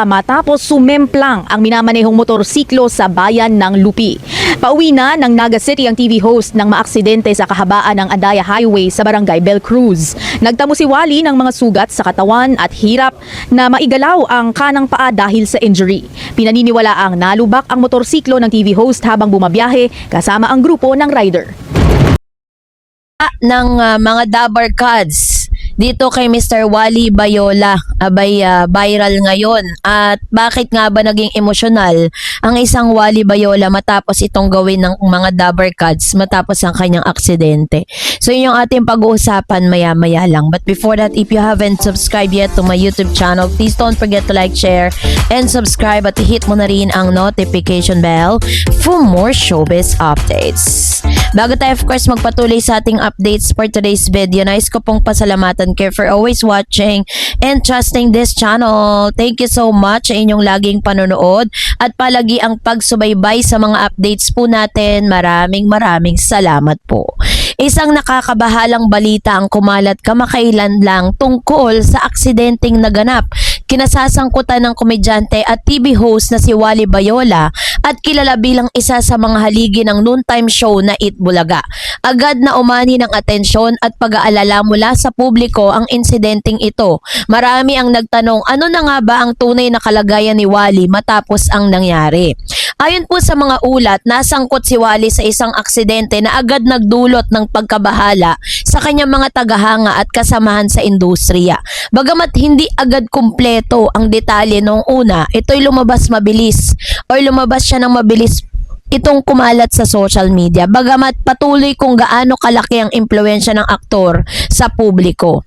matapos sumemplang ang minamanehong motorsiklo sa bayan ng Lupi. Pauwi na ng Naga City ang TV host ng maaksidente sa kahabaan ng Andaya Highway sa Barangay Bel Cruz. Nagtamo si Wally ng mga sugat sa katawan at hirap na maigalaw ang kanang paa dahil sa injury. Pinaniniwala ang nalubak ang motorsiklo ng TV host habang bumabiyahe kasama ang grupo ng rider. Ng mga Dabar Cards dito kay Mr. Wally Bayola abay viral ngayon. At bakit nga ba naging emosyonal ang isang Wally Bayola matapos itong gawin ng mga Dabar Cards matapos ang kanyang aksidente? So yun yung ating pag-uusapan maya-maya lang. But before that, if you haven't subscribed yet to my YouTube channel, please don't forget to like, share, and subscribe at hit mo na rin ang notification bell for more showbiz updates. Bago tayo of course magpatuloy sa ating updates for today's video, nais ko pong pasalamatan kayo for always watching and trusting this channel. Thank you so much sa inyong laging panonood at palagi ang pagsubaybay sa mga updates po natin. Maraming salamat po. Isang nakakabahalang balita ang kumalat kamakailan lang tungkol sa aksidenteng naganap kinasasangkutan ng komedyante at TV host na si Wally Bayola at kilala bilang isa sa mga haligi ng noontime show na Eat Bulaga. Agad na umani ng atensyon at pag-aalala mula sa publiko ang insidenteng ito. Marami ang nagtanong ano na nga ba ang tunay na kalagayan ni Wally matapos ang nangyari. Ayon po sa mga ulat, nasangkot si Wally sa isang aksidente na agad nagdulot ng pagkabahala sa kanyang mga tagahanga at kasamahan sa industriya. Bagamat hindi agad kumpleto ang detalye noong una, ito'y lumabas siya ng mabilis itong kumalat sa social media. Bagamat patuloy kung gaano kalaki ang impluwensya ng aktor sa publiko.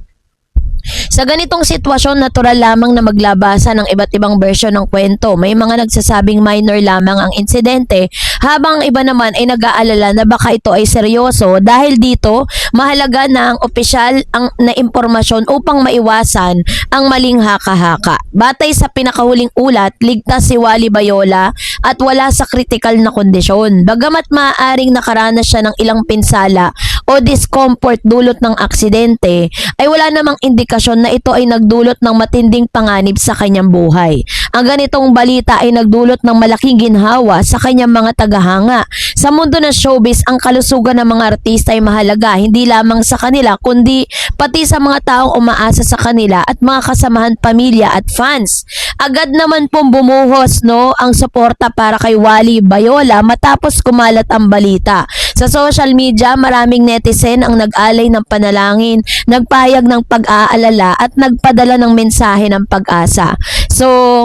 Sa ganitong sitwasyon, natural lamang na maglabasa ng iba't ibang bersyon ng kwento. May mga nagsasabing minor lamang ang insidente, habang ang iba naman ay nag-aalala na baka ito ay seryoso. Dahil dito, mahalaga na ang opisyal na impormasyon upang maiwasan ang maling haka-haka. Batay sa pinakahuling ulat, ligtas si Wally Bayola at wala sa kritikal na kondisyon. Bagamat maaaring nakaranas siya ng ilang pinsala o discomfort dulot ng aksidente, ay wala namang indikasyon na ito ay nagdulot ng matinding panganib sa kanyang buhay. Ang ganitong balita ay nagdulot ng malaking ginhawa sa kanyang mga tagahanga. Sa mundo ng showbiz, ang kalusugan ng mga artista ay mahalaga, hindi lamang sa kanila kundi pati sa mga taong umaasa sa kanila at mga kasamahan, pamilya at fans. Agad naman pong bumuhos ang suporta para kay Wally Bayola matapos kumalat ang balita. Sa social media, maraming netizen ang nag-alay ng panalangin, nagpahayag ng pag-aalala at nagpadala ng mensahe ng pag-asa. So,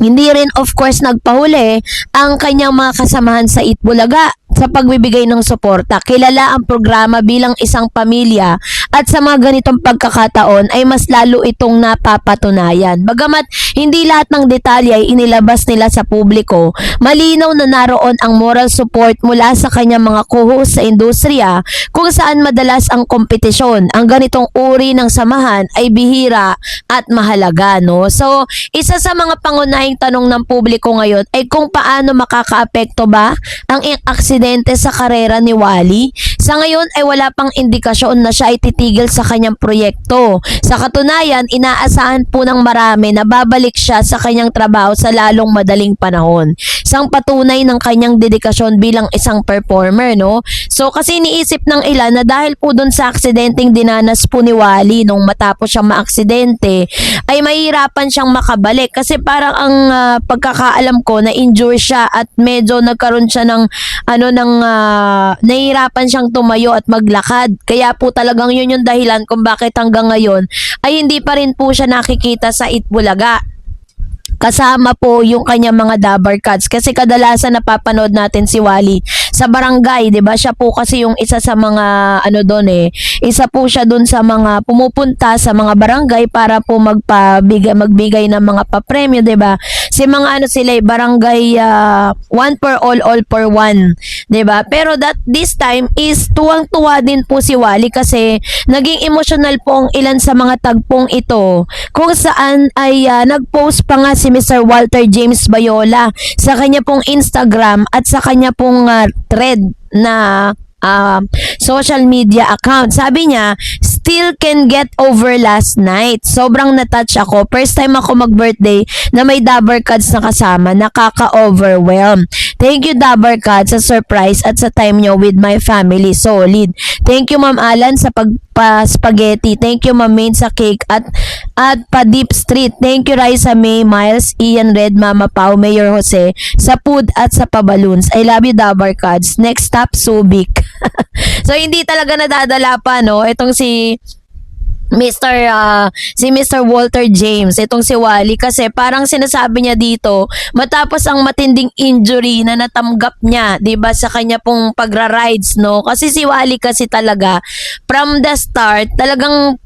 hindi rin of course nagpahuli ang kanyang mga kasamahan sa Eat Bulaga sa pagbibigay ng suporta. Kilala ang programa bilang isang pamilya at sa mga ganitong pagkakataon ay mas lalo itong napapatunayan. Bagamat hindi lahat ng detalye ay inilabas nila sa publiko, malinaw na naroon ang moral support mula sa kanyang mga co-host sa industriya kung saan madalas ang kompetisyon. Ang ganitong uri ng samahan ay bihira at mahalaga. So, isa sa mga pangunahing tanong ng publiko ngayon ay kung paano makakaapekto ba ang aksidente sa karera ni Wally. Sa ngayon ay wala pang indikasyon na siya ay titigil sa kanyang proyekto. Sa katunayan, inaasahan po ng marami na babalik siya sa kanyang trabaho sa lalong madaling panahon. Isang patunay ng kanyang dedikasyon bilang isang performer, So kasi iniisip ng ilan na dahil po dun sa aksidenteng dinanas po ni Wally nung matapos siyang maaksidente, ay mahirapan siyang makabalik kasi parang ang pagkakaalam ko na injure siya at medyo nagkaroon siya ng nahihirapan siyang tumayo at maglakad. Kaya po talagang yun yung dahilan kung bakit hanggang ngayon ay hindi pa rin po siya nakikita sa Eat Bulaga. Kasama po yung kanyang mga Dabar Cats kasi kadalasan napapanood natin si Wally sa barangay, 'di ba? Siya po kasi yung isa sa mga isa po siya dun sa mga pumupunta sa mga barangay para po magbigay ng mga papremyo, 'di ba? Si mga sila barangay one for all for one, 'di ba? Pero this time is tuwang-tuwa din po si Wally kasi naging emotional po ang ilan sa mga tagpong ito kung saan ay nag-post pa nga si Mr. Walter James Bayola sa kanya pong Instagram at sa kanya pong thread na social media account. Sabi niya, still can get over last night. Sobrang na-touch ako. First time ako mag-birthday na may Dabber Cards na kasama. Nakaka-overwhelm. Thank you, Dabber Cards, sa surprise at sa time nyo with my family. Solid. Thank you, Ma'am Alan, sa pagpa-spaghetti. Thank you, Ma'am Main, sa cake at pa-Deep Street. Thank you, Raisa May, Miles, Ian Red, Mama Pau, Mayor Jose, sa food at sa pa-balloons. I love you, Dabber Cards. Next stop, Subic. So, hindi talaga nadadala pa, no? Itong si Mr. Walter James, itong si Wally, kasi parang sinasabi niya dito, matapos ang matinding injury na natanggap niya, 'di ba, sa kanya pong pagra-rides, no? Kasi si Wally kasi talaga from the start, talagang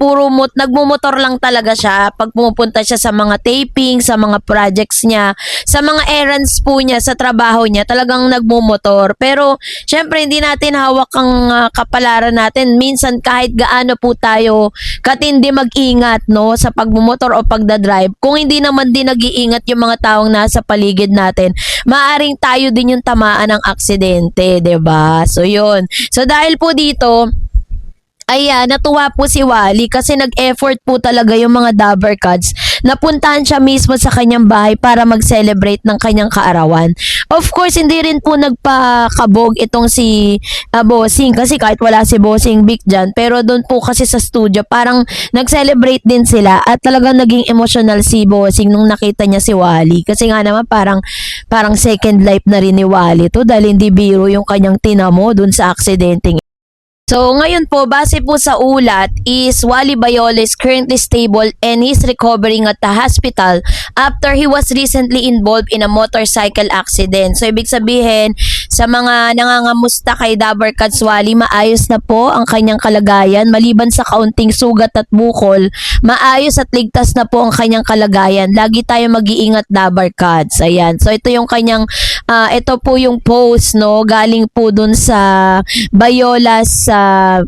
nagmumotor lang talaga siya pag pumupunta siya sa mga taping, sa mga projects niya, sa mga errands po niya, sa trabaho niya, talagang nagmumotor. Pero syempre hindi natin hawak ang kapalaran natin. Minsan kahit gaano po tayo katindi mag-ingat, no, sa pagmumotor o pagdadrive, kung hindi naman din nag-iingat yung mga taong nasa paligid natin, maaring tayo din yung tamaan ng aksidente, 'di ba? So yun. So dahil po dito, ayan, natuwa po si Wally kasi nag-effort po talaga yung mga Dabber Cards. Napuntahan siya mismo sa kanyang bahay para mag-celebrate ng kanyang kaarawan. Of course, hindi rin po nagpakabog itong si Bossing kasi kahit wala si Bossing Vic dyan. Pero doon po kasi sa studio, parang nag-celebrate din sila at talagang naging emotional si Bossing nung nakita niya si Wally. Kasi nga naman parang second life na rin ni Wally to dahil hindi biro yung kanyang tinamo doon sa aksidente. So, ngayon po, base po sa ulat, is Wally Bayola is currently stable and he's recovering at the hospital after he was recently involved in a motorcycle accident. So, ibig sabihin, sa mga nangangamusta kay Dabber Cards Wally, maayos na po ang kanyang kalagayan. Maliban sa kaunting sugat at bukol, maayos at ligtas na po ang kanyang kalagayan. Lagi tayo mag-iingat, Dabber Cards. Ayan. So, ito yung kanyang, ito po yung post, no, galing po dun sa Bayola's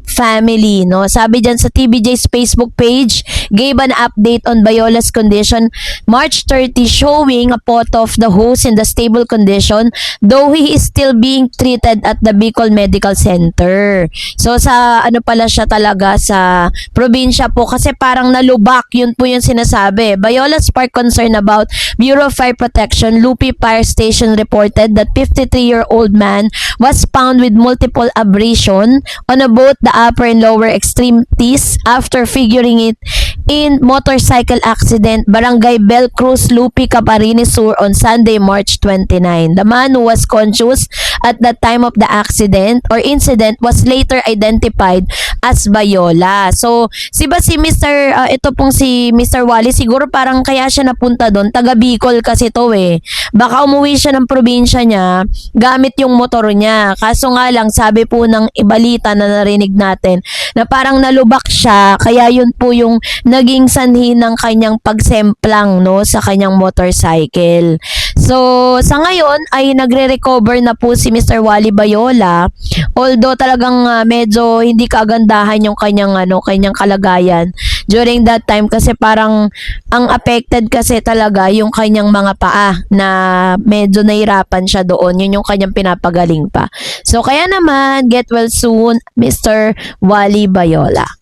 family, no. Sabi diyan sa TVJ's Facebook page, gave an update on Bayola's condition March 30, showing a photo of the host in the stable condition, though he is still being treated at the Bicol Medical Center. So sa ano pala siya talaga, sa probinsya po, kasi parang nalubak, yun po yung sinasabi. Bayola sparked concern about Bureau of Fire Protection. Lupi Fire Station reported that 53-year-old man was found with multiple abrasion on both the upper and lower extremities after figuring it in motorcycle accident, Barangay Bel Cruz, Lupi, Camarines Sur on Sunday, March 29. The man who was conscious at the time of the accident or incident was later identified as Bayola. So, si ito pong si Mr. Wally, siguro parang kaya siya napunta doon, taga Bicol kasi to eh. Baka umuwi siya ng probinsya niya gamit yung motor niya. Kaso nga lang, sabi po ng ibalita na narinig natin na parang nalubak siya, kaya yun po yung naging sanhi ng kanyang pagsemplang, no, sa kanyang motorcycle. So, sa ngayon ay nagre-recover na po si Mr. Wally Bayola, although talagang medyo hindi kagandahan yung kanyang kalagayan during that time kasi parang ang affected kasi talaga yung kanyang mga paa na medyo nahirapan siya doon. Yun yung kanyang pinapagaling pa. So, kaya naman, get well soon, Mr. Wally Bayola.